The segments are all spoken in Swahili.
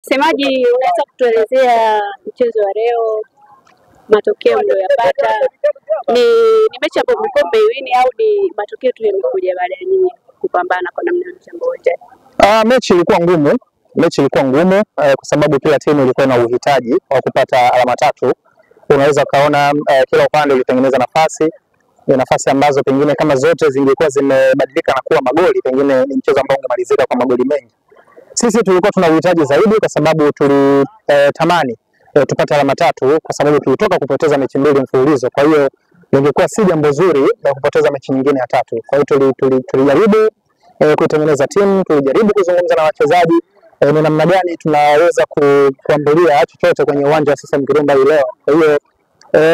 Semaji, unaweza kutuelezea mchezo wa leo, matokeo mliyopata? Ni mechi ambayo mlikuwa mmeiwini au ni matokeo tu yamekuja baada ya nyinyi kupambana kwa namna yote? Mechi ilikuwa ngumu kwa sababu kila timu ilikuwa na uhitaji wa kupata alama 3. Unaweza kaona kila upande ulitengeneza nafasi ambazo pengine kama zote zingekuwa zimebadilika na kuwa magoli, pengine ni mchezo ambao ungemalizika kwa magoli mengi. Sisi tulikuwa tuna uhitaji zaidi kwa sababu tulitamani tupate alama 3 kwa sababu tulitoka kupoteza mechi 2 mfululizo. Kwa hiyo ingekuwa si jambo zuri la kupoteza mechi nyingine ya 3. Kwa hiyo tulijaribu kutengeneza timu, tulijaribu kuzungumza na wachezaji ni namna gani tunaweza kuambulia chochote kwenye uwanja wa CCM Kirumba leo. Kwa hiyo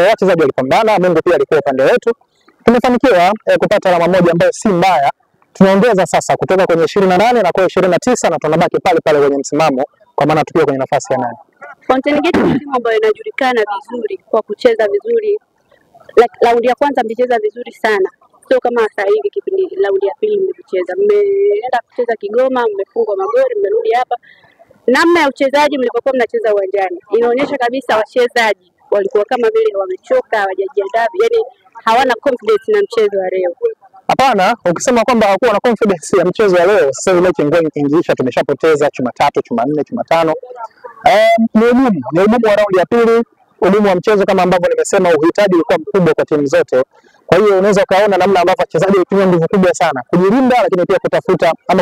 wachezaji walipambana, Mungu pia alikuwa upande wetu. Tumefanikiwa kupata alama 1 ambayo si mbaya. Tunaongeza sasa kutoka kwenye 28 na kwa 29 na tunabaki pale pale kwenye msimamo kwa maana tukiwa kwenye nafasi ya 8. Fountain Gate ni timu ambayo inajulikana vizuri kwa kucheza vizuri. Raundi ya kwanza mlicheza vizuri sana. Sio kama sasa hivi kipindi raundi ya pili mlicheza. Mmeenda kucheza Kigoma, mmefungwa magoli, mmerudi hapa. Namna ya uchezaji mlipokuwa mnacheza uwanjani inaonyesha kabisa wachezaji walikuwa kama vile wamechoka, hawajajiandaa, yani hawana confidence na mchezo wa leo. Hapana, ukisema kwamba hakuwa na confidence ya mchezo wa leo, sasa ile kingine ikiingisha tumeshapoteza chuma 3, chuma 4, chuma 5. Ni ugumu wa raundi ya pili, ugumu wa mchezo kama ambavyo nimesema, uhitaji ulikuwa mkubwa kwa timu zote. Kwa hiyo unaweza kaona namna ambavyo wachezaji walitumia nguvu kubwa sana kujilinda, lakini pia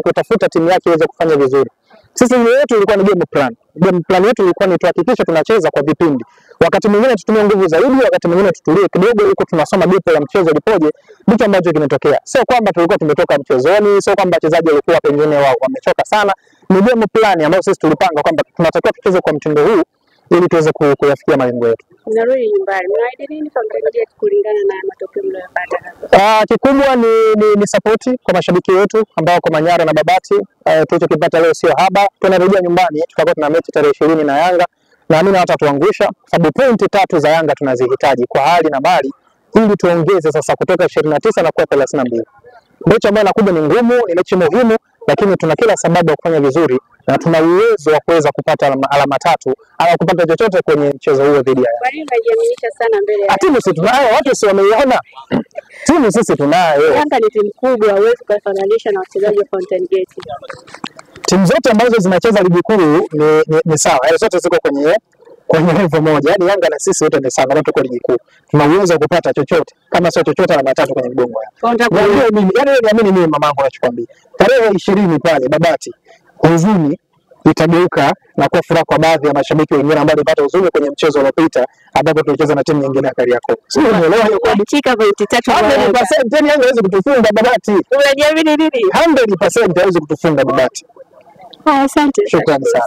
kutafuta timu yake iweze kufanya vizuri. Sisi yetu ilikuwa ni game plan. Game plan yetu ilikuwa ni tuhakikishe tunacheza kwa vipindi. Wakati mwingine tutumie nguvu zaidi, wakati mwingine tutulie kidogo, huko tunasoma dipo la mchezo lipoje, ndicho ambacho kimetokea. Sio kwamba tulikuwa tumetoka mchezoni, sio kwamba wachezaji walikuwa pengine wao wamechoka sana. Ni game plan ambayo sisi tulipanga kwamba tunatakiwa tucheze kwa mtindo huu ili tuweze kuyafikia malengo yetu. Mnarudi nyumbani, mnaahidi nini Fountain Gate kulingana na matokeo mliyopata hapa? Kikubwa ni support kwa mashabiki wetu ambao kwa Manyara na Babati. Tulichokipata leo sio haba. Tunarejea nyumbani, tutakuwa tuna mechi tarehe 20 na Yanga. Naamini hawatatuangusha kwa sababu pointi 3 za Yanga tunazihitaji kwa hali na mali ili tuongeze sasa kutoka 29 na kuwa 32. Mechi ambayo inakuja ni ngumu, ni mechi muhimu, lakini tuna kila sababu ya kufanya vizuri na tuna uwezo wa kuweza kupata alama 3 au kupata chochote kwenye mchezo huo dhidi ya Yanga. Kwa nini unajiaminisha sana mbele ya timu? Sisi tunayo, watu si wameiona timu, sisi tunayo. Yanga ni timu kubwa, hauwezi kufananisha na wachezaji wa Fountain Gate. Timu zote ambazo zinacheza ligi kuu ni sawa, yaani zote ziko kwenye level moja. Yaani Yanga na sisi wote ni sawa, kama tuko ligi kuu tuna uwezo wa kupata chochote, kama sio chochote alama 3 kwenye mgongo wao. Niamini mimi mamangu anachokwambia. Tarehe 20 pale Babati, huzuni itageuka na kuwa furaha kwa baadhi ya mashabiki wengine ambao walipata huzuni kwenye mchezo uliopita ambapo tulicheza na timu nyingine ya Kariakoo. Sio unaelewa hiyo kwa dakika pointi 3 100% tena Yanga hawezi kutufunga Babati. Unajiamini nini? 100% hawezi kutufunga Babati. Asante. Shukrani sana.